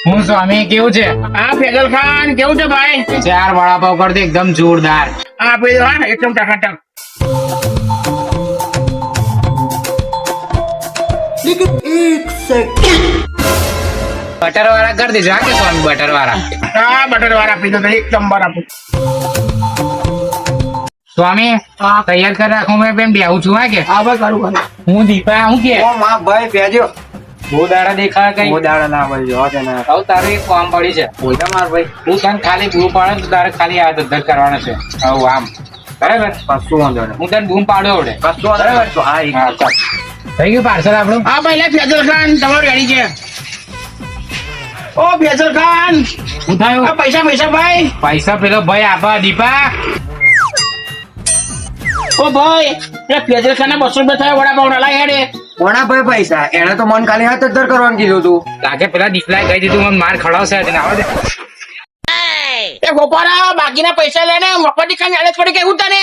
હું સ્વામી કેવું છે? હા ફેજલ ખાન કેવું છે ભાઈ? 4 વડાપાવ કર દે એકદમ જોરદાર. હા ભાઈ હા એકદમ ટકાટક. બટર વાળા કર દેજો હા કે સ્વામી બટર વાળા. હા બટર વાળા આપી દો તો એકદમ બરાબર. સ્વામી તૈયાર કરી રાખું મેં બેન બેહું છું હા કે. હા ભાઈ કરું કરું. હું દીપા હું કે ભાઈ પેજો બહુ દાડા દેખાય કઈ. દાડા ના ભાઈ જો તેને હવે તારું એક કામ પડી છે. બોલતા માર ભાઈ હું તને ખાલી બૂમ પાડે તો તારે ખાલી આ ધંધર કરવાનો છે. હવે આમ બરાબર. કશું વાંધો નહીં હું તને બૂમ પાડ્યો આવડે. કશું વાંધો નહીં તો હા હા ચાલ. થઈ ગયું પાર્સલ આપણું. હા ભાઈ લે ફેજલ ખાન તમારું રેડી છે. ઓ ફેજલ ખાન શું થયું? આ પૈસા પૈસા ભાઈ. પૈસા પેલો ભાઈ આપા દીપા. ઓ ભાઈ એ ફેજલ ખાન 200 રૂપિયા થયા વડાપાવ ના લાય હેડે. કોના ભાઈ પૈસા એને તો મન ખાલી હાથ જ દર કરવાનું કીધું તું લાગે પેલા દીપલાએ કહી દીધું મને માર ખડાવશે તેને આવવા દે. એ ગોપારા બાકીના પૈસા લેને મફતી ખાન આડે પડી કે હું તને